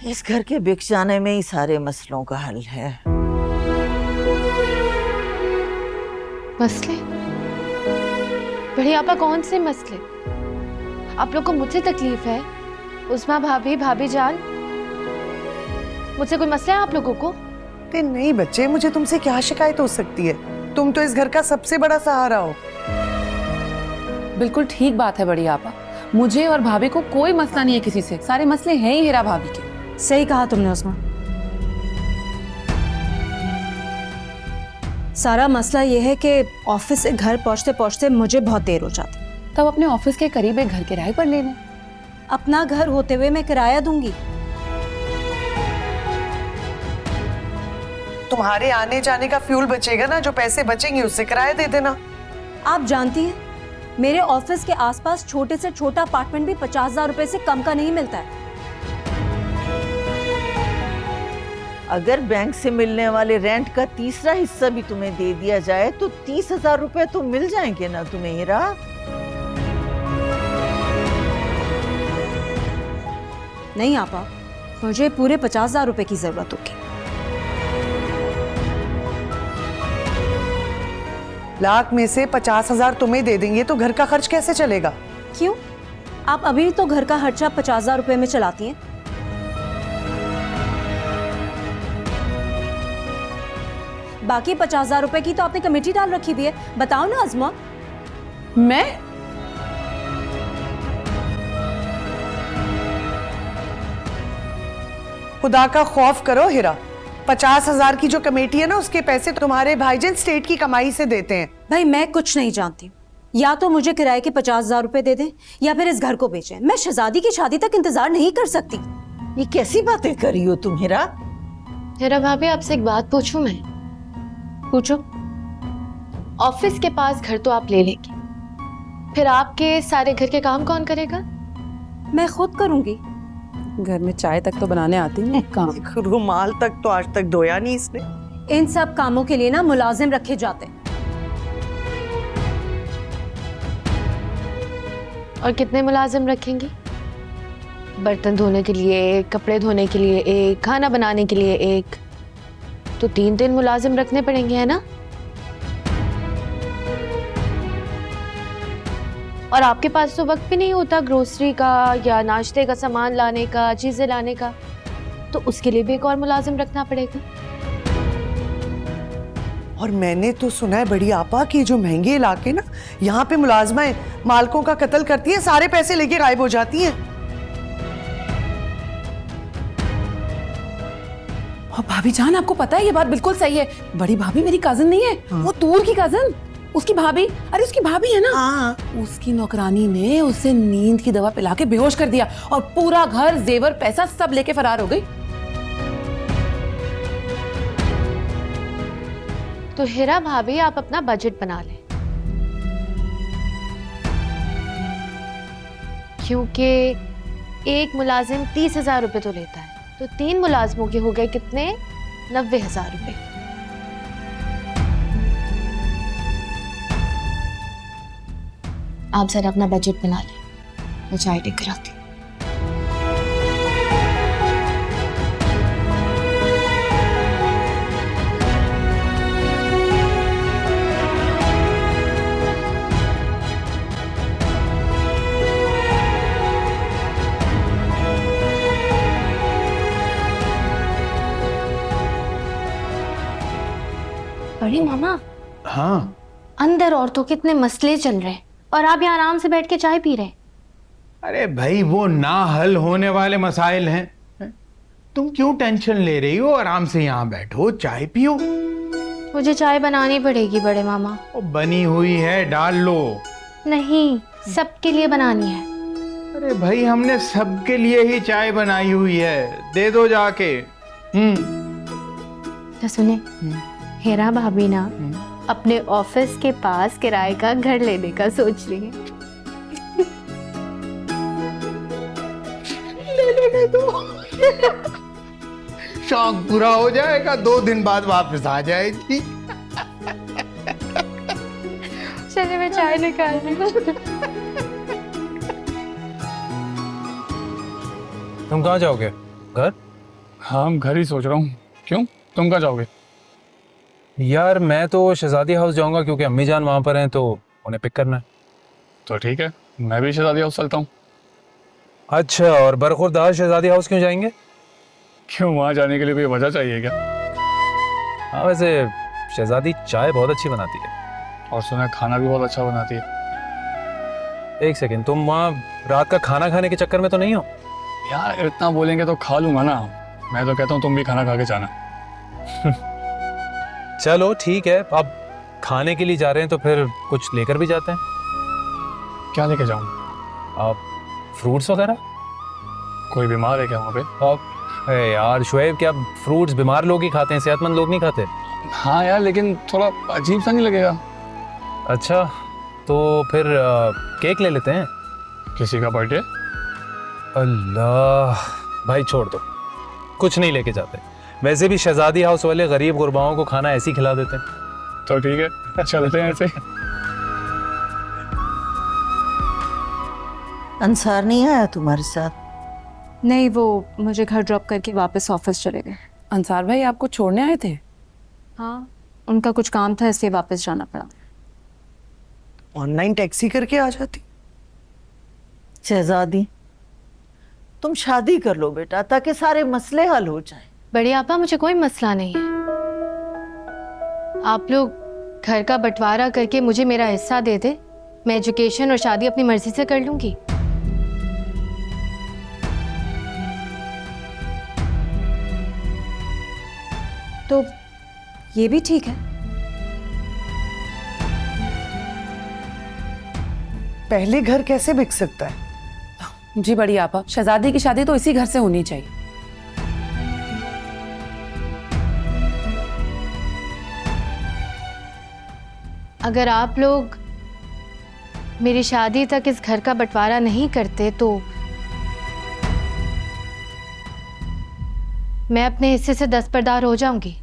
इस घर के बिक जाने में ही सारे मसलों का हल है। मसले? बड़ी आपा, कौन से मसले? आप लोग को मुझसे तकलीफ है? उस्मा भाभी, भाभी जान, मुझसे कोई मसला है आप लोगों को? नहीं बच्चे, मुझे तुमसे क्या शिकायत हो सकती है? तुम तो इस घर का सबसे बड़ा सहारा हो। बिल्कुल ठीक बात है बड़ी आपा, मुझे और भाभी को कोई मसला नहीं है किसी से, सारे मसले हैं ही हीरा भाभी के। सही कहा तुमने उस्मा। सारा मसला ये है कि ऑफिस से घर पहुंचते पहुंचते मुझे बहुत देर हो जाती। तब अपने ऑफिस के करीब एक घर किराए पर लेने। अपना घर होते हुए मैं किराया दूंगी? तुम्हारे आने जाने का फ्यूल बचेगा ना, जो पैसे बचेंगे उससे किराया दे देना। आप जानती हैं, मेरे ऑफिस के आसपास छोटे से छोटा अपार्टमेंट भी 50,000 रुपए से कम का नहीं मिलता है। अगर बैंक से मिलने वाले रेंट का तीसरा हिस्सा भी तुम्हें दे दिया जाए तो 30,000 रुपए तो मिल जाएंगे ना तुम्हें हीरा? नहीं आपा, मुझे पूरे 50,000 रुपए की जरूरत होगी। लाख में से 50,000 तुम्हें दे देंगे तो घर का खर्च कैसे चलेगा? क्यों? आप अभी तो घर का खर्चा 50,000 रुपए में चलाती हैं। बाकी 50,000 रुपए की तो आपने कमेटी डाल रखी हुई है, बताओ ना अज़मा। मैं? खुदा का खौफ करो हीरा, 50,000 की जो कमेटी है ना, उसके पैसे तुम्हारे भाईजान स्टेट की कमाई से देते हैं। भाई मैं कुछ नहीं जानती, या तो मुझे किराए के 50,000 रुपए दे दें या फिर इस घर को बेचें। मैं शहजादी की शादी तक इंतजार नहीं कर सकती। ये कैसी बातें कर रही हो तुम हीरा? हीरा भाभी, आपसे एक बात पूछूं मैं? पूछो। ऑफिस के पास घर तो आप ले लेंगे, फिर आपके सारे घर के काम कौन करेगा? मैं खुद करूंगी। घर में चाय तक तो बनाने आती है काम। रुमाल तक तो आज तक धोया नहीं इसने। इन सब कामों के लिए ना मुलाजिम रखे जाते हैं। और कितने मुलाजिम रखेंगी? बर्तन धोने के लिए एक, कपड़े धोने के लिए एक, खाना बनाने के लिए एक, तो 3-3 मुलाजिम रखने पड़ेंगे, है ना? और आपके पास तो वक्त भी नहीं होता ग्रोसरी का या नाश्ते का सामान लाने का, चीजें लाने का, तो उसके लिए भी एक और मुलाजिम रखना पड़ेगा। और मैंने तो सुना है बड़ी आपा कि जो महंगे इलाके ना, यहाँ पे मुलाजमाएं मालकों का कत्ल करती हैं, सारे पैसे लेके गायब हो जाती हैं। और भाभी जान, आपको पता है ये बात बिल्कुल सही है। बड़ी भाभी मेरी कजन नहीं है, वो दूर की कजन, उसकी भाभी, अरे उसकी भाभी है ना, हाँ। उसकी नौकरानी ने उसे नींद की दवा पिला के बेहोश कर दिया और पूरा घर, जेवर, पैसा सब लेके फरार हो गई। तो हीरा भाभी, आप अपना बजट बना लें, क्योंकि एक मुलाजिम 30,000 रुपए तो लेता है, तो 3 मुलाजिमों के हो गए कितने? 90,000 रुपए। आप जरा अपना बजट बना लें, मैं चाय लेकर आती हूँ। बड़ी मामा, हाँ, अंदर औरतों के इतने मसले चल रहे हैं और आप यहाँ आराम से बैठ के चाय पी रहे हैं। अरे भाई वो ना हल होने वाले मसाइल हैं। तुम क्यों टेंशन ले रही हो? आराम से यहाँ बैठो, चाय पियो। मुझे चाय बनानी पड़ेगी बड़े मामा। वो बनी हुई है, डाल लो। नहीं, सबके लिए बनानी है। अरे भाई हमने सबके लिए ही चाय बनाई हुई है, दे दो जाके। तो सुने, हीरा भाभी ना अपने ऑफिस के पास किराए का घर लेने का सोच रही है। लेने दो। शौक पूरा हो जाएगा, 2 दिन बाद वापस आ जाएगी। चलिए मैं चाय निकाल रही हूँ। तुम कहाँ जाओगे? घर? हाँ हम घर ही सोच रहा हूँ। क्यों, तुम कहाँ जाओगे? यार मैं तो शहजादी हाउस जाऊंगा क्योंकि अम्मी जान वहाँ पर हैं तो उन्हें पिक करना है। तो ठीक है, मैं भी शहजादी हाउस चलता हूँ। अच्छा, और बरखुरदार शहजादी हाउस क्यों जाएंगे? क्यों, वहाँ जाने के लिए कोई वजह चाहिए क्या? हाँ वैसे शहजादी चाय बहुत अच्छी बनाती है। और सुना है खाना भी बहुत अच्छा बनाती है। एक सेकंड, तुम वहाँ रात का खाना खाने के चक्कर में तो नहीं हो? यार इतना बोलेंगे तो खा लूंगा ना। मैं तो कहता हूँ तुम भी खाना खा के जाना। चलो ठीक है, अब खाने के लिए जा रहे हैं तो फिर कुछ लेकर भी जाते हैं। क्या लेके जाऊँ? आप फ्रूट्स वगैरह? कोई बीमार है क्या वहाँ पे? अरे यार शुएब, क्या फ्रूट्स बीमार लोग ही खाते हैं, सेहतमंद लोग नहीं खाते? हाँ यार, लेकिन थोड़ा अजीब सा नहीं लगेगा? अच्छा तो फिर केक ले लेते हैं। किसी का बर्थडे? अल्लाह भाई छोड़ दो, कुछ नहीं लेके जाते। वैसे भी शहजादी हाउस वाले गरीब गुरबाओं को खाना ऐसे ही खिला देते हैं। तो ठीक है, चलते हैं ऐसे। अंसार नहीं आया तुम्हारे साथ? नहीं, वो मुझे घर ड्रॉप करके वापस ऑफिस चले गए। अंसार भाई आपको छोड़ने आए थे? हाँ, उनका कुछ काम था इसलिए वापस जाना पड़ा। ऑनलाइन टैक्सी करके आ जाती। शहजादी, तुम शादी कर लो बेटा, ताकि सारे मसले हल हो जाएं। बड़ी आपा मुझे कोई मसला नहीं है। आप लोग घर का बंटवारा करके मुझे मेरा हिस्सा दे दे, मैं एजुकेशन और शादी अपनी मर्जी से कर लूंगी। तो ये भी ठीक है। पहले घर कैसे बिक सकता है? जी बड़ी आपा, शहजादी की शादी तो इसी घर से होनी चाहिए। अगर आप लोग मेरी शादी तक इस घर का बंटवारा नहीं करते तो मैं अपने हिस्से से दस्तबरदार हो जाऊंगी।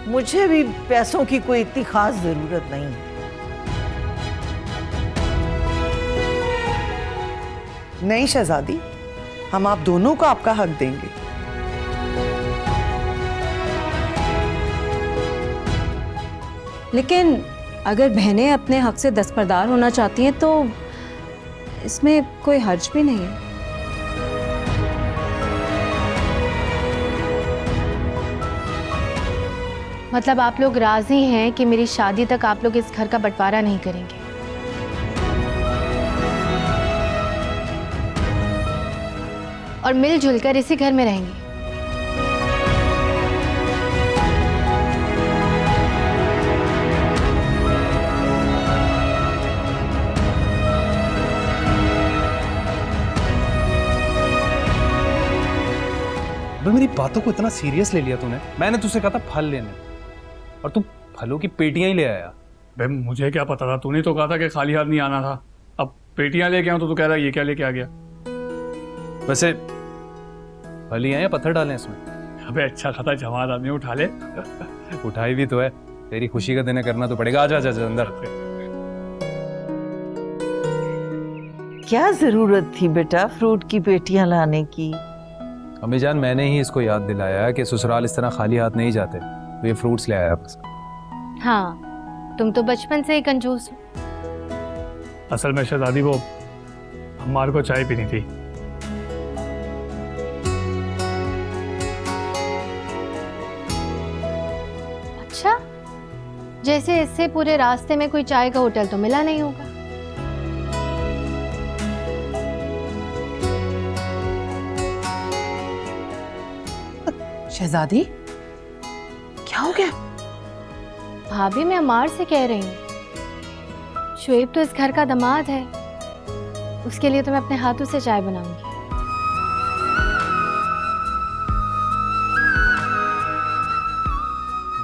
मुझे भी पैसों की कोई इतनी खास जरूरत नहीं है। नहीं शहजादी, हम आप दोनों को आपका हक देंगे। लेकिन अगर बहनें अपने हक से दस्तबरदार होना चाहती हैं तो इसमें कोई हर्ज भी नहीं है। मतलब आप लोग राजी हैं कि मेरी शादी तक आप लोग इस घर का बंटवारा नहीं करेंगे? और मिलजुल कर इसी घर में रहेंगे? भाई मेरी बातों को इतना सीरियस ले लिया तूने। मैंने तुझसे कहा था फल लेने, और तू फलों की पेटियां ही ले आया। भाई मुझे क्या पता था, तूने तो कहा था कि खाली हाथ नहीं आना था। अब पेटियां लेके आऊं तो तू कह रहा है ये क्या लेके आ गया? वैसे फल ही हैं या पत्थर डालें इसमें? अबे अच्छा खाता जवान आदमी उठा ले। उठाई भी तो है, तेरी खुशी का दिन है, करना तो पड़ेगा। आजा आजा आजा अंदर। क्या जरूरत थी बेटा फ्रूट की पेटियां लाने की? अम्मी जान, मैंने ही इसको याद दिलाया कि ससुराल इस तरह खाली हाथ नहीं जाते, तो ये फ्रूट्स ले आया बस। हाँ, तुम तो बचपन से ही कंजूस हो। असल में शहजादी वो अम्मार को चाय पीनी थी। अच्छा, जैसे इससे पूरे रास्ते में कोई चाय का होटल तो मिला नहीं होगा। शहजादी क्या हो गया? भाभी मैं अमार से कह रही हूँ, शुएब तो इस घर का दामाद है, उसके लिए तो मैं अपने हाथों से चाय बनाऊंगी।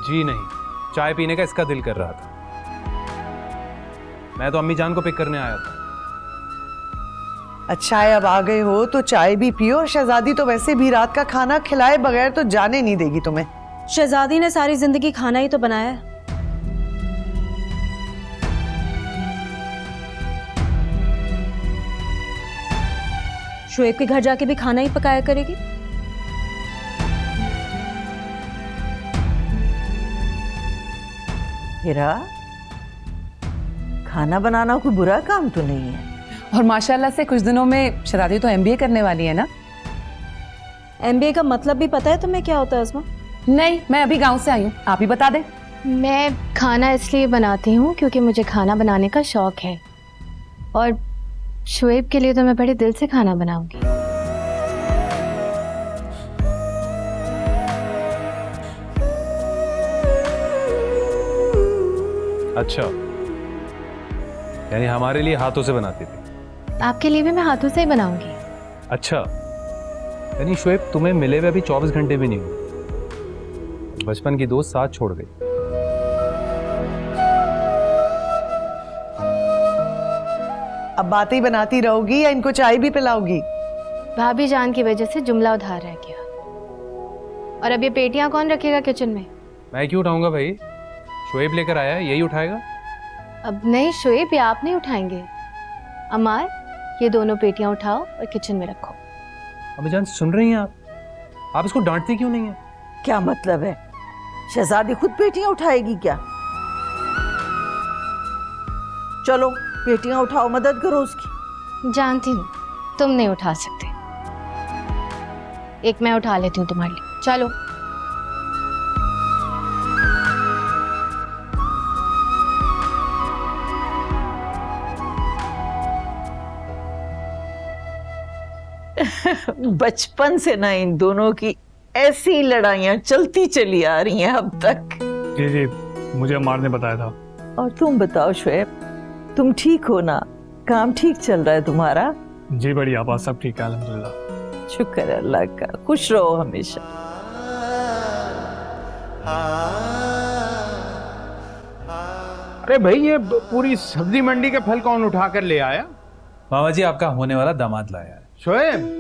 जी नहीं, चाय पीने का इसका दिल कर रहा था। मैं तो अम्मी जान को पिक करने आया था। अच्छा है अब आ गए हो तो चाय भी पियो। और शहजादी तो वैसे भी रात का खाना खिलाए बगैर तो जाने नहीं देगी तुम्हें। शहजादी ने सारी जिंदगी खाना ही तो बनाया है। शोएब के घर जाके भी खाना ही पकाया करेगी? हीरा, खाना बनाना कोई बुरा काम तो नहीं है। और माशाल्लाह से कुछ दिनों में शरादी तो एमबीए करने वाली है ना? एमबीए का मतलब भी पता है तुम्हें क्या होता है अज़मा? नहीं, मैं अभी गांव से आई हूँ, आप ही बता दें। मैं खाना इसलिए बनाती हूँ क्योंकि मुझे खाना बनाने का शौक है, और शोएब के लिए तो मैं बड़े दिल से खाना बनाऊंगी। अच्छा, यानी हमारे लिए हाथों से बनाती थी? आपके लिए भी मैं हाथों से ही बनाऊंगी। अच्छा, यानी शोएब तुम्हें मिले हुए अभी 24 घंटे भी नहीं हुए, बचपन की दोस्त साथ छोड़ गई। अब बातें ही बनाती रहोगी या इनको चाय भी पिलाओगी? भाभी जान की वजह से जुमला उधार रह गया। और अब ये पेटियां कौन रखेगा किचन में? मैं क्यों उठाऊंगा भाई, शोएब लेकर आया है, यही उठाएगा। अब नहीं शोएब, ये आप नहीं उठाएंगे। अमार, ये दोनों पेटियां उठाओ और किचन में रखो। अबे जान, सुन रही हैं आप इसको डांटती क्यों नहीं है? क्या मतलब है? शहजादी खुद पेटियां उठाएगी क्या? चलो पेटियां उठाओ, मदद करो उसकी। जानती हूँ तुम नहीं उठा सकते, एक मैं उठा लेती हूँ तुम्हारे लिए। चलो। बचपन से ना इन दोनों की ऐसी लड़ाइयां चलती चली आ रही हैं अब तक। जी जी, मुझे अम्मार ने बताया था। और तुम बताओ शोएब, तुम ठीक हो ना? काम ठीक चल रहा है तुम्हारा? जी बढ़िया, बात सब ठीक है अल्हम्दुलिल्लाह। शुक्र है अल्लाह का, खुश रहो हमेशा। अरे भाई, ये पूरी सब्जी मंडी के फल कौन उठा कर ले आया? मामा जी, आपका होने वाला दामाद लाया है। शोएब,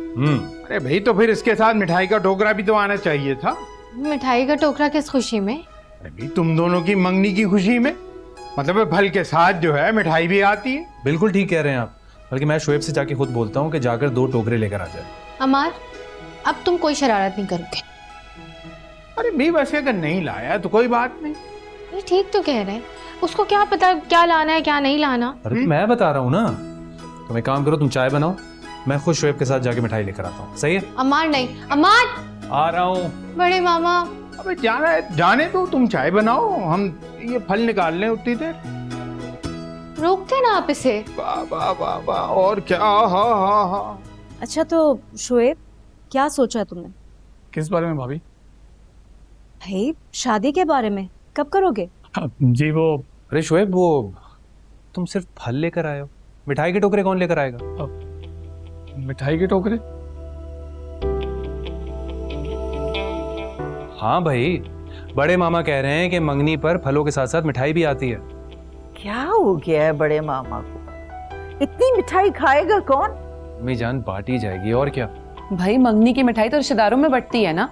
अरे भाई, तो फिर इसके साथ मिठाई का टोकरा भी तो आना चाहिए था। मिठाई का टोकरा किस खुशी में? अरे भाई, तुम दोनों की मंगनी की खुशी में। मतलब फल के साथ जो है मिठाई भी आती है। बिल्कुल ठीक कह रहे हैं आप, बल्कि मैं शोएब से जाके खुद बोलता हूँ कि जाकर 2 टोकरे लेकर आ जाए। अमार, अब तुम कोई शरारत नहीं करोगे। अरे भाई, वैसे अगर नहीं लाया तो कोई बात नहीं। ये ठीक तो कह रहे हैं, उसको क्या पता क्या लाना है क्या नहीं लाना। अरे मैं बता रहा हूँ ना। तुम एक काम करो, तुम चाय बनाओ, मैं खुद शोएब के साथ जाके मिठाई लेकर आता हूँ। सही है? अमार नहीं, अमार। आ रहा हूँ। बड़े मामा। अबे जाना है जाने दो, तुम चाय बनाओ, हम ये फल निकाल लें उतनी देर। रोकते ना आप इसे। वाह वाह वाह वाह, और क्या। हाँ हाँ हाँ। अच्छा तो शोएब, क्या सोचा तुमने? किस बारे में भाभी? भाई शादी के बारे में, कब करोगे? जी वो, अरे शोएब, वो तुम सिर्फ फल लेकर आए हो, मिठाई के टोकरे कौन लेकर आएगा? मिठाई के टोकरे? हाँ भाई, बड़े मामा कह रहे हैं कि मंगनी पर फलों के साथ साथ मिठाई भी आती है। क्या हो गया है बड़े मामा को? इतनी मिठाई खाएगा कौन? अम्मी जान, बांटी जाएगी और क्या। भाई, मंगनी की मिठाई तो रिश्तेदारों में बंटती है ना।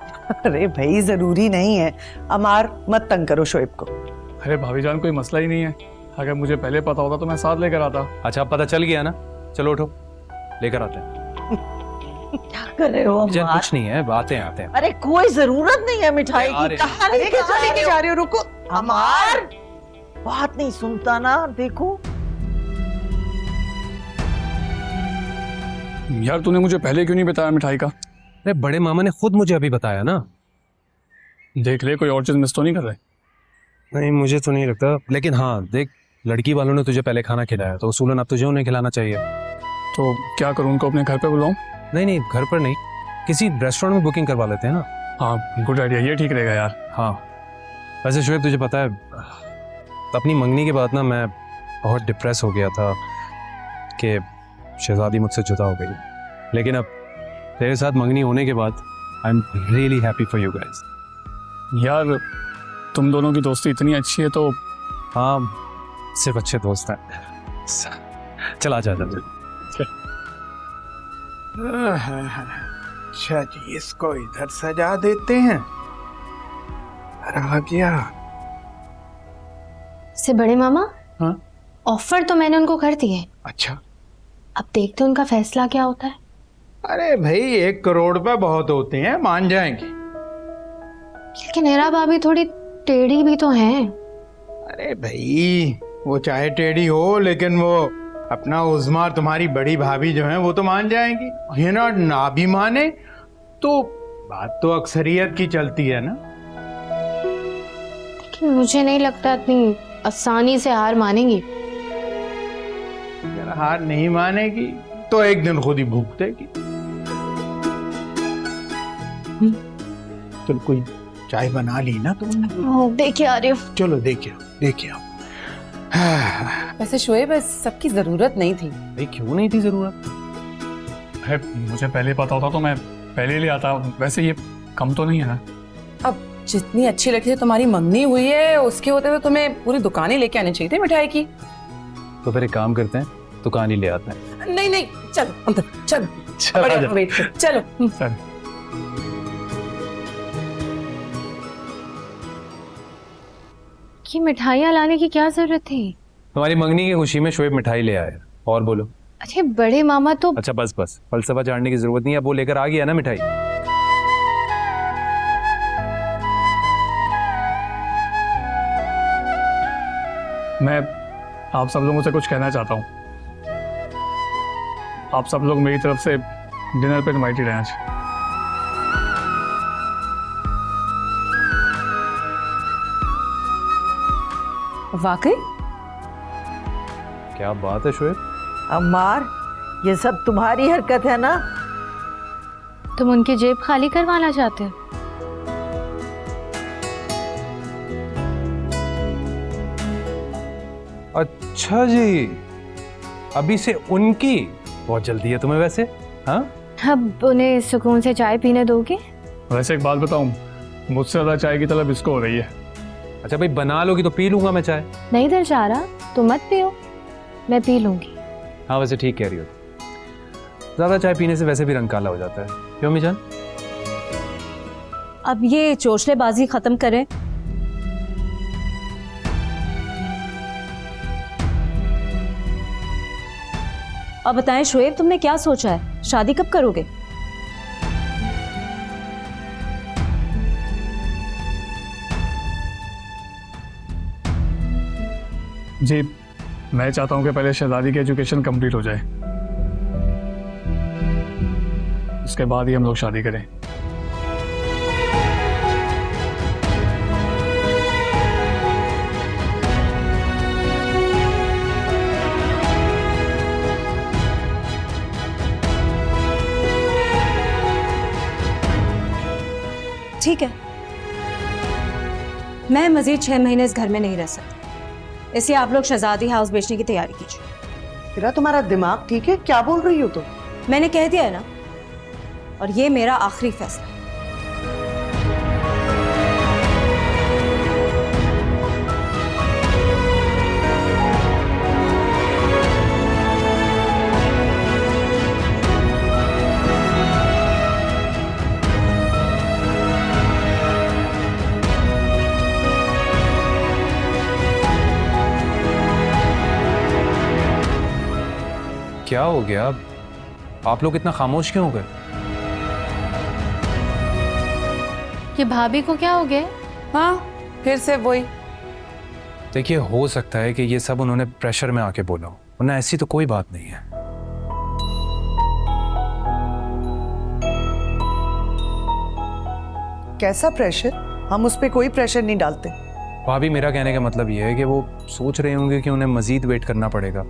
अरे भाई, जरूरी नहीं है। अमार, मत तंग करो शोएब को। अरे भाभी जान, कोई मसला ही नहीं है। अगर मुझे पहले पता होता तो मैं साथ लेकर आता। अच्छा, अब पता चल गया ना, चलो उठो, लेकर आते हैं। क्या कर रहे हो जान, अम्मार? कुछ नहीं है, आते हैं। अरे कोई जरूरत नहीं है मिठाई अरे, की। कहाँ लेके जा रहे हो? रुको अमार, बात नहीं सुनता ना, देखो। यार, तूने मुझे पहले क्यों नहीं बताया मिठाई का? अरे बड़े मामा ने खुद मुझे अभी बताया ना। देख ले, कोई और चीज मिस तो नहीं कर रहे? नहीं, मुझे तो नहीं लगता, लेकिन हाँ देख, लड़की वालों ने तुझे पहले खाना खिलाया तो उसूलन अब तुझे उन्हें खिलाना चाहिए। तो क्या करूं, उनको अपने घर पे बुलाऊं? नहीं, घर पर नहीं, किसी रेस्टोरेंट में बुकिंग करवा लेते हैं ना। हाँ, गुड आइडिया, ये ठीक रहेगा यार। हाँ, वैसे शोएब, तुझे पता है, अपनी मंगनी के बाद ना मैं बहुत डिप्रेस हो गया था कि शहजादी मुझसे जुदा हो गई। लेकिन अब तेरे साथ मंगनी होने के बाद I am really happy for you guys. यार, तुम दोनों की दोस्ती इतनी अच्छी है तो। हाँ, सिर्फ अच्छे दोस्त हैं। चला जा। अच्छा जी, इसको इधर सजा देते हैं। आ गया। से बड़े मामा, हाँ? ऑफर तो मैंने उनको कर दिए। अच्छा, अब देखते हैं उनका फैसला क्या होता है। अरे भाई 1 करोड़ रुपए बहुत होते हैं, मान जाएंगे। लेकिन हेरा भाभी थोड़ी टेढ़ी भी तो हैं। अरे भाई वो चाहे टेढ़ी हो, लेकिन वो अपना उस्मा, तुम्हारी बड़ी भाभी जो है वो तो मान जाएंगी। हिना ना भी माने तो बात तो अक्सरियत की चलती है ना। लेकिन मुझे नहीं लगता इतनी आसानी से हार मानेंगी। अगर हार नहीं मानेगी तो एक दिन खुद ही भूखेगी। चल कोई चाय बना ली ना तुमने? देखिए आ रही हूँ। चलो देखिए देखिए आप। वैसे शोएब सबकी जरूरत नहीं थी। भाई क्यों नहीं थी जरूरत? है, मुझे पहले पता होता तो मैं पहले ले आता। वैसे ये कम तो नहीं है ना? अब जितनी अच्छी लड़की से तुम्हारी मंगनी हुई है, उसके होते हुए तुम्हें पूरी दुकान ही लेके आनी चाहिए थी मिठाई की। तो फिर एक काम करते हैं, दुकान ही ले आते हैं। नहीं नहीं, चलो अंदर चलो। चल, बड़े आजा। वेट करो, चलो। चल। ये मिठाइयाँ लाने की क्या जरूरत थी? तुम्हारी मंगनी की खुशी में शोएब मिठाई ले आया। और बोलो। अरे बड़े मामा तो अच्छा बस बस, फलसफा झाड़ने की जरूरत नहीं है, अब वो लेकर आ गया ना मिठाई। मैं आप सब लोगों से कुछ कहना चाहता हूँ। आप सब लोग मेरी तरफ से डिनर पे इनवाइटेड हैं आज। वाकई? क्या बात है शोएब। अम्मार, ये सब तुम्हारी हरकत है ना? तुम उनकी जेब खाली करवाना चाहते हो? अच्छा जी, अभी से उनकी? बहुत जल्दी है तुम्हें वैसे। हाँ, अब उन्हें सुकून से चाय पीने दोगे? वैसे एक बात बताऊँ, मुझसे ज़्यादा चाय की तलब इसको हो रही है। अच्छा भाई बना लोगी तो पी लूंगा मैं चाय। नहीं दिल चाह रहा तो मत पियो, मैं पी लूंगी। हाँ वैसे ठीक कह रही हो, ज्यादा चाय पीने से वैसे भी रंग काला हो जाता है। क्यों अम्मी जान? अब ये चोचलेबाजी खत्म करें। अब बताएं शोएब, तुमने क्या सोचा है? शादी कब करोगे? जी, मैं चाहता हूँ कि पहले शहजादी की एजुकेशन कंप्लीट हो जाए, उसके बाद ही हम लोग शादी करें। ठीक है, मैं मजीद 6 महीने इस घर में नहीं रह सकती, इसलिए आप लोग शहजादी हाउस बेचने की तैयारी कीजिए। तेरा तुम्हारा दिमाग ठीक है? क्या बोल रही हो तुम? मैंने कह दिया है ना, और ये मेरा आखिरी फैसला है। क्या हो गया? आप लोग इतना खामोश क्यों हो गए? ये भाभी को क्या हो गया? हाँ फिर से वही। देखिए हो सकता है कि ये सब उन्होंने प्रेशर में आके बोला हो, वरना ऐसी तो कोई बात नहीं है। कैसा प्रेशर? हम उस पर कोई प्रेशर नहीं डालते। भाभी मेरा कहने का मतलब ये है कि वो सोच रहे होंगे कि उन्हें मजीद वेट करना पड़ेगा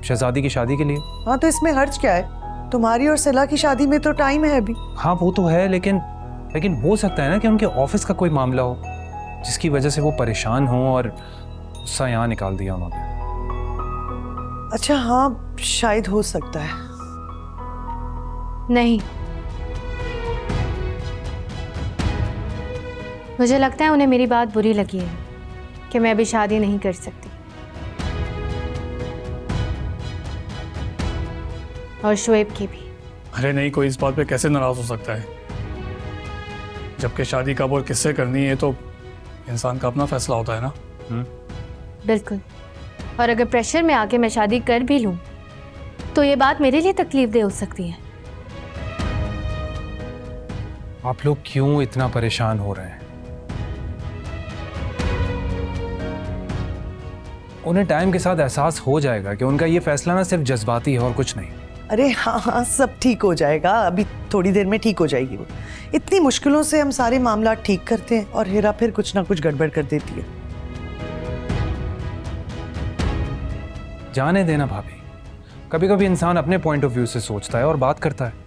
शहजादी की शादी के लिए। हाँ तो इसमें हर्ज क्या है? तुम्हारी और सिला की शादी में तो टाइम है अभी। हाँ वो तो है, लेकिन हो सकता है ना कि उनके ऑफिस का कोई मामला हो जिसकी वजह से वो परेशान हो और गुस्सा यहाँ निकाल दिया उन्होंने। अच्छा हाँ, शायद हो सकता है। नहीं, मुझे लगता है उन्हें मेरी बात बुरी लगी है कि मैं अभी शादी नहीं कर सकती, और शोएब की भी। अरे नहीं, कोई इस बात पे कैसे नाराज हो सकता है? जबकि शादी कब और किससे करनी है तो इंसान का अपना फैसला होता है ना। बिल्कुल, और अगर प्रेशर में आके मैं शादी कर भी लूं तो ये बात मेरे लिए तकलीफ दे हो सकती है। आप लोग क्यों इतना परेशान हो रहे हैं? उन्हें टाइम के साथ एहसास हो जाएगा कि उनका ये फैसला ना सिर्फ जज्बाती है और कुछ नहीं। अरे हाँ हाँ, सब ठीक हो जाएगा, अभी थोड़ी देर में ठीक हो जाएगी वो। इतनी मुश्किलों से हम सारे मामला ठीक करते हैं और हेरा फिर कुछ ना कुछ गड़बड़ कर देती है। जाने देना भाभी, कभी कभी इंसान अपने पॉइंट ऑफ व्यू से सोचता है और बात करता है।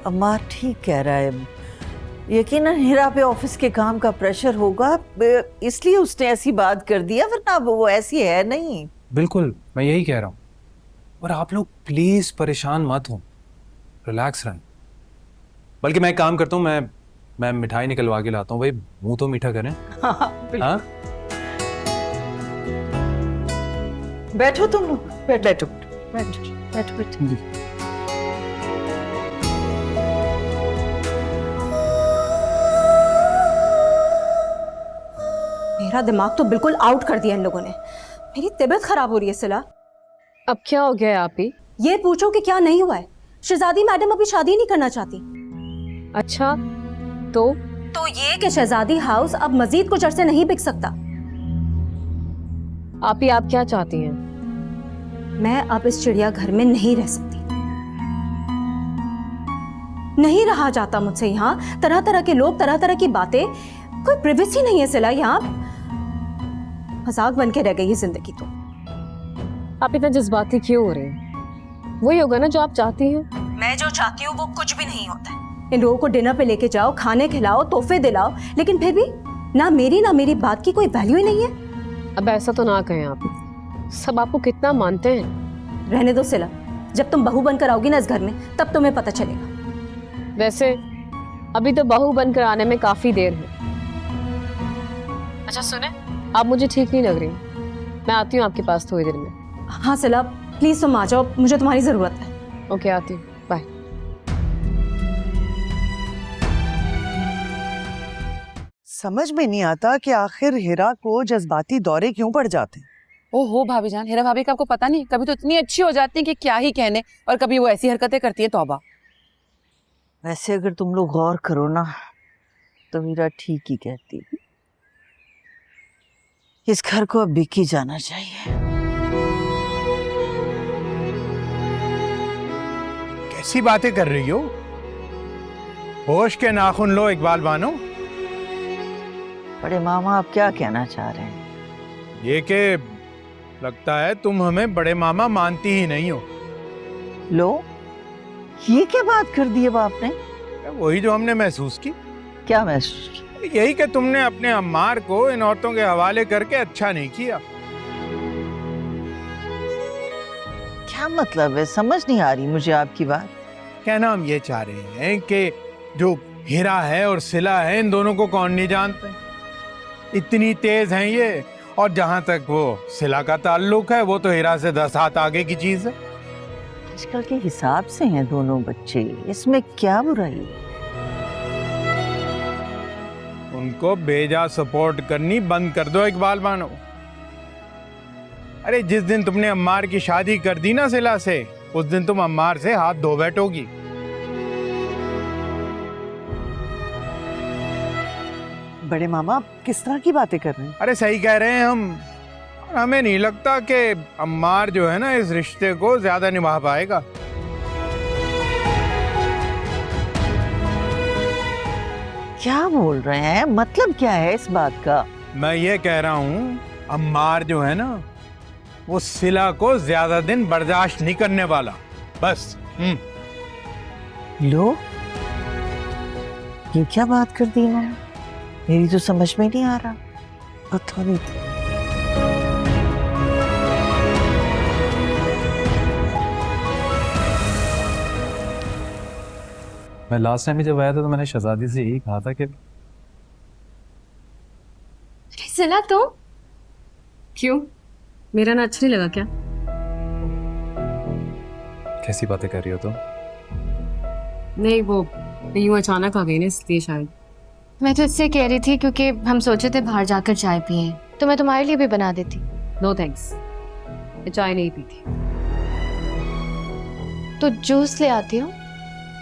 अम्मार ठीक कह रहा है, यकीनन हीरा पे ऑफिस के काम का प्रेशर होगा, इसलिए उसने ऐसी बात कर दिया, वरना वो ऐसी है नहीं। बिल्कुल, मैं यही कह रहा हूँ। और आप लोग प्लीज परेशान मत हो, रिलैक्स रहें। बल्कि मैं एक काम करता हूँ, मैं मिठाई निकलवा के लाता हूँ। भाई मुंह तो मीठा करें। हाँ, बैठो तुम लोग, बैठो बैठो बैठो। मेरा दिमाग तो बिल्कुल आउट कर दिया इन लोगों ने। मेरी तबीयत खराब हो रही है सिला। अब क्या हो गया है आप ही? ये पूछो कि क्या नहीं हुआ है। शहजादी मैडम अभी शादी नहीं करना चाहती। अच्छा, तो ये कि शहजादी हाउस अब मजीद कुछ अरसे नहीं बिक सकता। आप ही आप क्या चाहती हैं? मैं अब इस चिड़ियाघर में नहीं रह सकती। नहीं रहा जाता मुझसे यहाँ। तरह तरह के लोग, तरह तरह की बातें, कोई प्राइवेसी नहीं है सिला। यहाँ मजाक बन के रह गई है जिंदगी तो। आप इतना जज्बाती क्यों हो रहे हैं? वही होगा ना जो आप चाहती हैं। मैं जो चाहती हूँ वो कुछ भी नहीं होता है। इन लोगों को डिनर पे लेके जाओ, खाने खिलाओ, तोहफे दिलाओ, लेकिन फिर भी ना मेरी बात की कोई वैल्यू ही नहीं है। अब ऐसा तो ना कहें आप, सब आपको कितना मानते हैं। रहने दो सिला, जब तुम बहू बनकर आओगी ना इस घर में, तब तुम्हें पता चलेगा। वैसे अभी तो बहू बनकर आने में काफी देर है। अच्छा सुने, आप मुझे ठीक नहीं लग रही, मैं आती हूँ आपके पास थोड़ी देर में। हाँ सिला, प्लीज तुम आ जाओ, मुझे तुम्हारी जरूरत है। ओके, आती हूँ, बाय। समझ में नहीं आता कि आखिर हीरा को जज्बाती दौरे क्यों पड़ जाते हैं। ओहो भाभी जान, हीरा भाभी का आपको पता नहीं, कभी तो इतनी अच्छी हो जाती है कि क्या ही कहने, और कभी वो ऐसी हरकतें करती है, तौबा। वैसे अगर तुम लोग गौर करो ना, तो हीरा ठीक ही कहती है। इस घर को अब बिक ही जाना चाहिए। कैसी बातें कर रही हो? होश के नाखून लो इकबाल बानो। बड़े मामा आप क्या कहना चाह रहे हैं? ये के लगता है तुम हमें बड़े मामा मानती ही नहीं हो। लो, ये क्या बात कर दी है बाप ने? वही जो हमने महसूस की। क्या महसूस? यही कि तुमने अपने अम्मार को इन औरतों के हवाले करके अच्छा नहीं किया। क्या मतलब है? समझ नहीं आ रही मुझे आपकी बात। कहना हम ये चाह रहे हैं कि जो हीरा है और सिला है, इन दोनों को कौन नहीं जानते। इतनी तेज हैं ये, और जहां तक वो सिला का ताल्लुक है, वो तो हीरा से 10 हाथ आगे की चीज है। आजकल के हिसाब से हैं दोनों बच्चे, इसमें क्या बुराई है? उनको बेजा सपोर्ट करनी बंद कर दो इकबाल बानो। अरे जिस दिन तुमने अम्मार की शादी कर दी ना सिला से, उस दिन तुम अम्मार से हाथ धो बैठोगी। बड़े मामा आप किस तरह की बातें कर रहे हैं? अरे सही कह रहे हैं हम। और हमें नहीं लगता कि अम्मार जो है ना इस रिश्ते को ज्यादा निभा पाएगा। क्या बोल रहे हैं? मतलब क्या है इस बात का? मैं ये कह रहा हूँ, अम्मार जो है ना, वो सिला को ज्यादा दिन बर्दाश्त नहीं करने वाला। बस। लो, ये क्या बात कर दी इन्होंने? मेरी तो समझ में नहीं आ रहा। पता नहीं। मैं लास्ट टाइम जब आया था तो मैंने शहजादी से यही कहा था कि सिला तो क्यों, मेरा ना अच्छा नहीं लगा क्या? कैसी बातें कर रही हो तुम? नहीं, वो यूं अचानक आ गई ना, इसलिए शायद। मैं तो इससे कह रही थी क्योंकि हम सोचे थे बाहर जाकर चाय पिए, तो मैं तुम्हारे लिए भी बना देती। नो थैंक्स, मैं चाय नहीं पीती। तो जूस ले आती हूँ।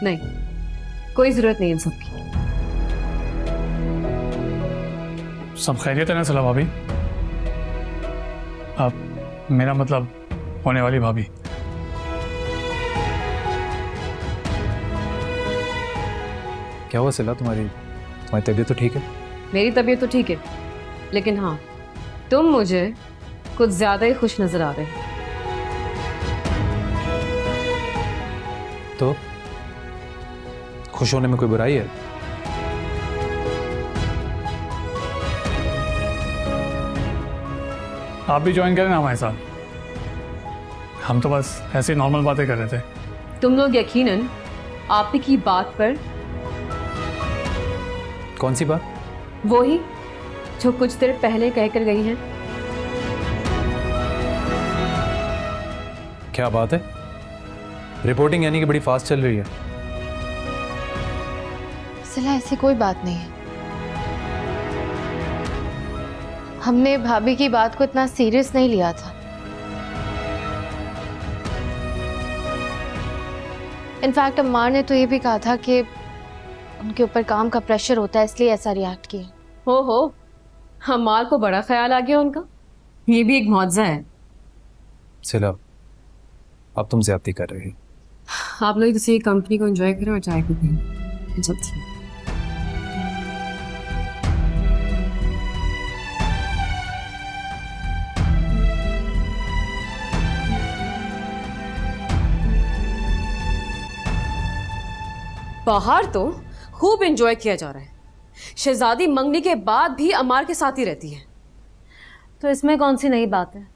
नहीं, कोई जरूरत नहीं इन सबकी। सब खैरियत है ना सला भाभी? अब मेरा मतलब होने वाली भाभी। क्या हुआ सिला, तुम्हारी तबीयत तो ठीक है? मेरी तबीयत तो ठीक है, लेकिन हाँ, तुम मुझे कुछ ज्यादा ही खुश नजर आ रहे हो। तो खुश होने में कोई बुराई है? आप भी ज्वाइन करें ना हमारे साथ। हम तो बस ऐसे नॉर्मल बातें कर रहे थे। तुम लोग यकीनन आप ही की बात पर, कौन सी बात? वो ही जो कुछ देर पहले कह कर गई हैं। क्या बात है? रिपोर्टिंग यानी कि बड़ी फास्ट चल रही है। सिला ऐसी कोई बात नहीं है। हमने भाभी की बात को इतना सीरियस नहीं लिया था। इनफैक्ट अम्मार ने तो ये भी कहा था कि उनके ऊपर काम का प्रेशर होता है, इसलिए ऐसा रिएक्ट किया। हो हमार को बड़ा ख्याल आ गया उनका। ये भी एक मुआवजा है। सिला, अब तुम ज्यादती कर रही हो। आप लोग किसी कंपनी को एंजॉय करें और चाय को पिए। जल्दी। बाहर तो खूब एंजॉय किया जा रहा है। शहजादी मंगनी के बाद भी अमार के साथ ही रहती है। तो इसमें कौन सी नई बात है?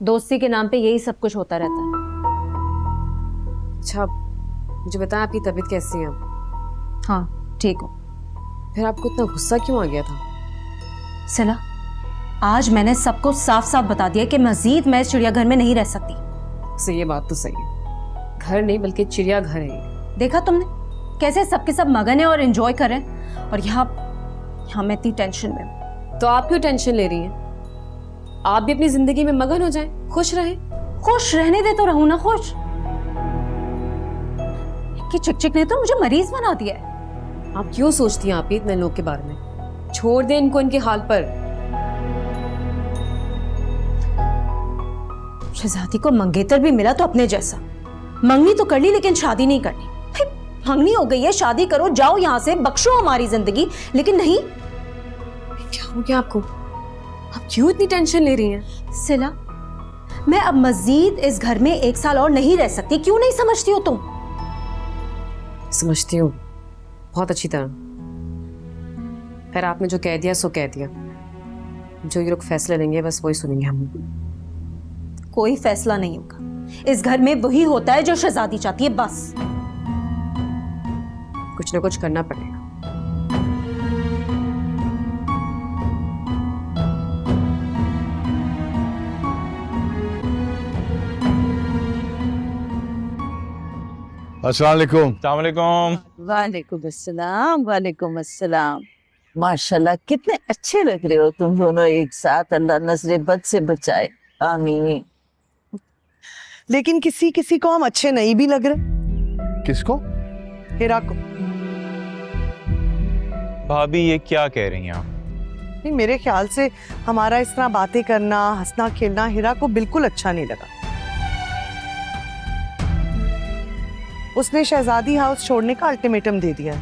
दोस्ती के नाम पे यही सब कुछ होता रहता है। अच्छा, मुझे बताएं आपकी तबीयत कैसी है अब? हाँ, ठीक हो। फिर आपको इतना गुस्सा क्यों आ गया था? सिला, आज मैंने सबको साफ साफ बता दिया कि मजीद मैं इस चिड़ियाघर में नहीं रह सकती। सही, ये बात तो सही है। घर नहीं बल्कि चिड़ियाघर है। देखा तुमने कैसे सबके सब मगन है और एंजॉय कर रहे हैं, और यहाँ मैं इतनी टेंशन में हूं। तो आप क्यों टेंशन ले रही हैं? आप भी अपनी जिंदगी में मगन हो जाएं, खुश रहें। खुश रहने दे तो रहूं ना खुश। कि चिक ने तो मुझे मरीज बना दिया है। आप क्यों सोचती हैं आप ही इतने लोग के बारे में? छोड़ दें इनको इनके हाल पर। शहजादी को मंगेतर भी मिला तो अपने जैसा। मंगनी तो कर ली लेकिन शादी नहीं करनी। मंगनी हो गई है, शादी करो, जाओ यहाँ से, बख्शो हमारी जिंदगी। लेकिन नहीं। क्या हो गया आपको? आप क्यों इतनी टेंशन ले रही हैं? सिला, मैं अब मजीद इस घर में 1 साल और नहीं रह सकती। क्यों नहीं समझती हो तुम? समझती हूँ बहुत अच्छी तरह। खैर, आपने जो कह दिया सो कह दिया। जो ये लोग फैसले लेंगे बस वही सुनेंगे हम। कोई फैसला नहीं होगा। इस घर में वही होता है जो शहजादी चाहती है, बस। कुछ ना कुछ करना पड़ेगा। अस्सलाम वालेकुम। वालेकुम अस्सलाम। वालेकुम अस्सलाम। माशाल्लाह, कितने अच्छे लग रहे हो तुम दोनों एक साथ। अल्लाह नजरे बद से बचाए, आमीन। लेकिन किसी किसी को हम अच्छे नहीं भी लग रहे। किसको? हिरा को। भाभी ये क्या कह रही हैं आप? नहीं, मेरे ख्याल से हमारा इस तरह बातें करना, हंसना खेलना हिरा को बिल्कुल अच्छा नहीं लगा। उसने शहजादी हाउस छोड़ने का अल्टीमेटम दे दिया है।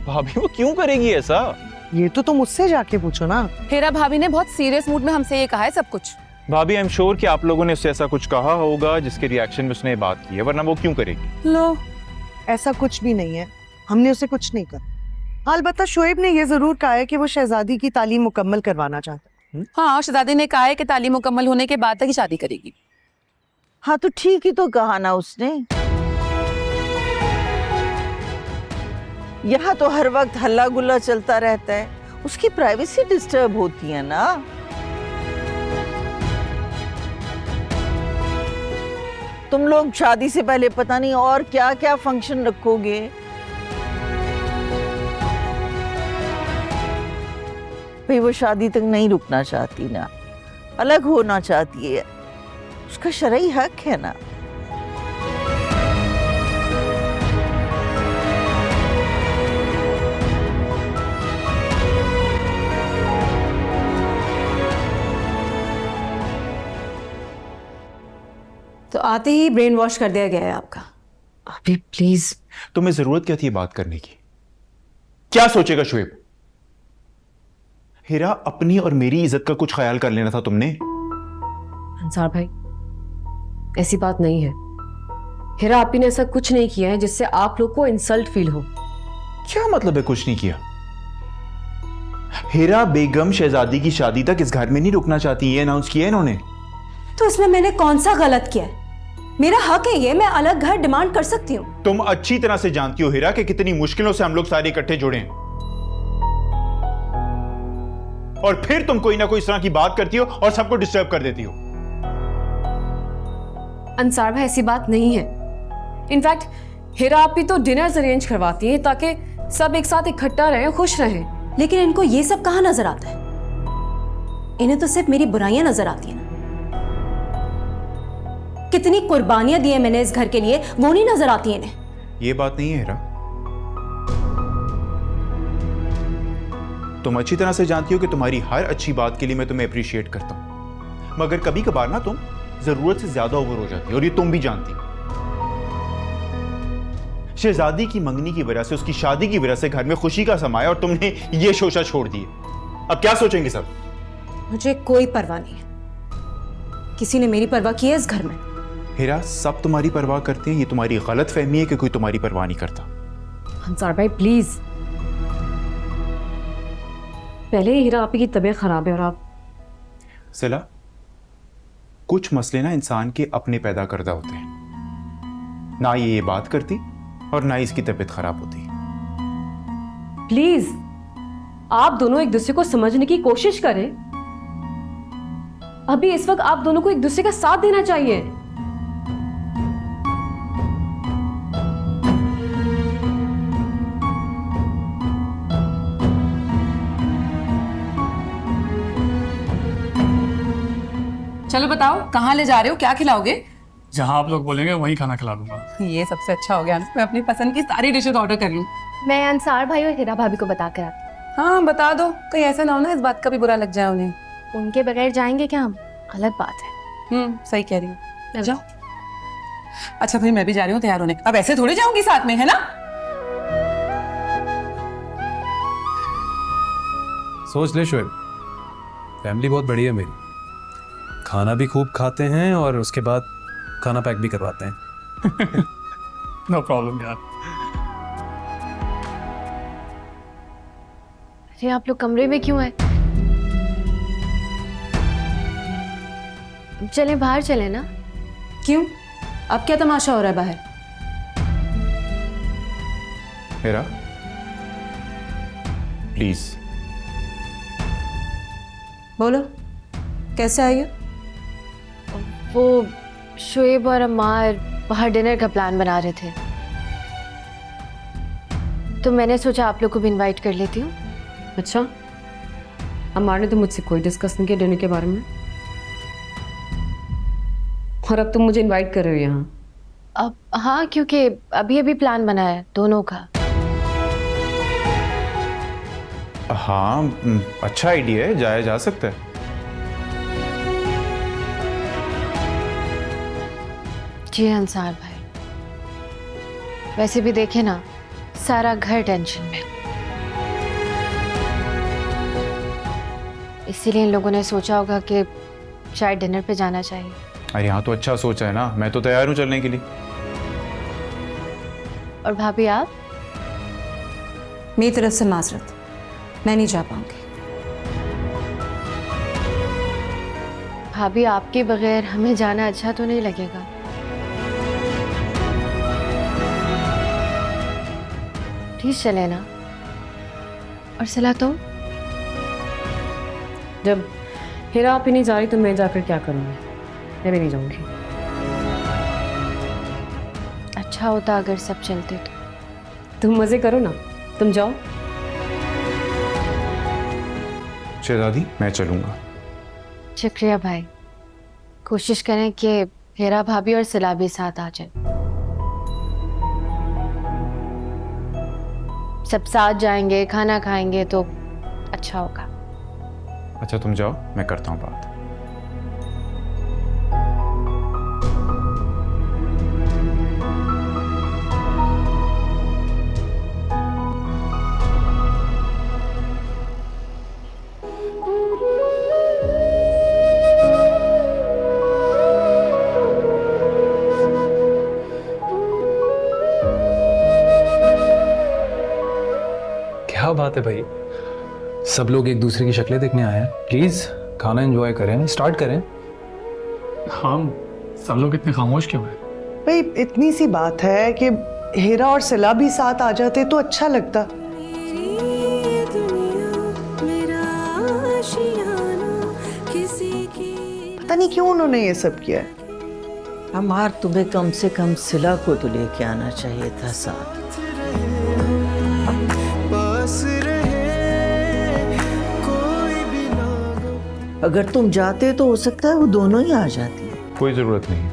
भाभी वो क्यों करेगी ऐसा? ये तो तुम उससे जाके पूछो ना। हेरा भाभी ने बहुत सीरियस मूड में हमसे ये कहा है सब कुछ। भाभी आई एम श्योर कि आप लोगों ने उससे ऐसा कुछ कहा होगा जिसके रिएक्शन में उसने ये बात की है, वरना वो क्यों करेगी? लो, ऐसा कुछ भी नहीं है। हमने उसे कुछ नहीं कहा। अलबत्ता शोएब ने यह जरूर कहा है कि वो शहजादी की तालीम मुकम्मल करवाना चाहता है। हाँ, शहजादी ने कहा है कि तालीम मुकम्मल होने के बाद तक ही शादी करेगी। हाँ, तो ठीक ही तो कहा ना उसने। यहाँ तो हर वक्त हल्ला गुल्ला चलता रहता है, उसकी प्राइवेसी डिस्टर्ब होती है ना। तुम लोग शादी से पहले पता नहीं और क्या क्या फंक्शन रखोगे। भाई वो शादी तक नहीं रुकना चाहती ना, अलग होना चाहती है, उसका शरई हक है ना। तो आते ही ब्रेन वॉश कर दिया गया है आपका। अभी प्लीज। तुम्हें जरूरत क्या थी बात करने की? क्या सोचेगा शुएब? हीरा, अपनी और मेरी इज्जत का कुछ ख्याल कर लेना था तुमने। अंसार भाई, ऐसी बात नहीं है। हीरा आपी ने ऐसा कुछ नहीं किया है जिससे आप लोग को इंसल्ट फील हो। क्या मतलब है कुछ नहीं किया? हीरा बेगम शहजादी की शादी तक इस घर में नहीं रुकना चाहती, ये अनाउंस किया इन्होंने। तो इसमें मैंने कौन सा गलत किया है? मेरा हक है ये, मैं अलग घर डिमांड कर सकती हूँ। तुम अच्छी तरह से जानती हो हीरा कि कितनी मुश्किलों से हम लोग सारे इकट्ठे जुड़े हैं, और फिर तुम कोई ना कोई इस तरह की बात करती हो और सबको डिस्टर्ब कर देती हो। अंसार भाई, ऐसी बात नहीं है। इनफैक्ट हीरा आपी तो डिनर्स अरेंज करवाती है ताकि सब एक साथ इकट्ठा रहें, खुश रहें। लेकिन इनको ये सब कहाँ नजर आता है? इन्हें तो सिर्फ मेरी बुराइयां नजर आती हैं ना। कितनी कुर्बानियां दी है मैंने इस घर के लिए, वो नहीं नजर आती इन्हें। ये बात नहीं है हीरा, तुम अच्छी तरह से जानती हो कि तुम्हारी हर अच्छी बात के लिए मैं तुम्हें अप्रिशिएट करता हूं, मगर कभी कभार ना तुम जरूरत से ज्यादा ओवर हो जाती हो, और ये तुम भी जानती हो। शहजादी की मंगनी की वजह से, उसकी शादी की वजह से घर में खुशी का समाया और तुमने ये शोशा छोड़ दिए। अब क्या सोचेंगे सब? मुझे कोई परवाह नहीं है। किसी ने मेरी परवाह की है इस घर में? हीरा, सब तुम्हारी परवाह करते हैं, ये तुम्हारी गलत फहमी है कि कोई तुम्हारी परवाह नहीं करता। अंसार भाई प्लीज, पहले ही हीरा आपी की तबीयत खराब है और आप। सिला, कुछ मसले ना इंसान के अपने पैदा करदा होते हैं। ना ये बात करती और ना इसकी तबीयत खराब होती। प्लीज आप दोनों एक दूसरे को समझने की कोशिश करें। अभी इस वक्त आप दोनों को एक दूसरे का साथ देना चाहिए। चलो बताओ, कहाँ ले जा रहे हो, क्या खिलाओगे? जहाँ आप लोग बोलेंगे वहीं खाना खिला दूंगा। ये सबसे अच्छा हो गया, मैं अपनी पसंद की सारी डिशेज ऑर्डर कर लूँ। मैं अंसार भाई और हीरा भाभी को बता कर आती हाँ बता दो, कहीं ऐसा ना हो ना इस बात का भी बुरा लग जाए उन्हें। हूँ। उनके बगैर जाएंगे क्या हम? गलत बात है। सही कह रही हूँ, जाओ। अच्छा फिर मैं भी जा रही हूँ तैयार होने। अब ऐसे थोड़ी जाऊंगी साथ में, है ना? सोच ले शोएब, फैमिली बहुत बड़ी है मेरी, खाना भी खूब खाते हैं और उसके बाद खाना पैक भी करवाते हैं। नो प्रॉब्लम यार। अरे आप लोग कमरे में क्यों हैं? चले बाहर चले ना। क्यों? अब क्या तमाशा हो रहा है बाहर? हीरा प्लीज। बोलो, कैसे आई हो? वो शुएब और अम्मार बाहर डिनर का प्लान बना रहे थे, तो मैंने सोचा आप लोग को भी इनवाइट कर लेती हूँ। अच्छा, अम्मार ने तो मुझसे कोई डिस्कस नहीं किया डिनर के बारे में, और अब तुम मुझे इनवाइट कर रहे हो यहाँ? अब हाँ, क्योंकि अभी अभी प्लान बना है दोनों का। हाँ, अच्छा आइडिया है, जाया जा सकता है। जी अंसार भाई, वैसे भी देखे ना, सारा घर टेंशन में, इसीलिए इन लोगों ने सोचा होगा कि शायद डिनर पे जाना चाहिए। अरे हाँ, तो अच्छा सोचा है ना, मैं तो तैयार हूँ चलने के लिए। और भाभी आप? मेरी तरफ से माजरत, मैं नहीं जा पाऊंगी। भाभी आपके बगैर हमें जाना अच्छा तो नहीं लगेगा। प्लीज चले ना। और सलाह तो जब हीरा आप ही नहीं जा रही तो मैं जाकर क्या करूँगी? मैं भी नहीं जाऊँगी। अच्छा होता अगर सब चलते तो। तुम मजे करो ना, तुम जाओ। शहजादी, मैं चलूंगा। शुक्रिया भाई, कोशिश करें कि हीरा भाभी और सिला भी साथ आ जाए। सब साथ जाएंगे, खाना खाएंगे तो अच्छा होगा। अच्छा तुम जाओ, मैं करता हूँ बात। बात है भाई, सब लोग एक दूसरे की शक्लें देखने आए हैं। प्लीज खाना एंजॉय करें, स्टार्ट करें। हम सब लोग इतने खामोश क्यों हैं? भाई इतनी सी बात है कि हीरा और सिला भी साथ आ जाते तो अच्छा लगता। पता नहीं क्यों उन्होंने ये सब किया है। हमार तुम्हें कम से कम सिला को तो लेके आना चाहिए था साथ। अगर तुम जाते तो हो सकता है वो दोनों ही आ जाती। कोई ज़रूरत नहीं।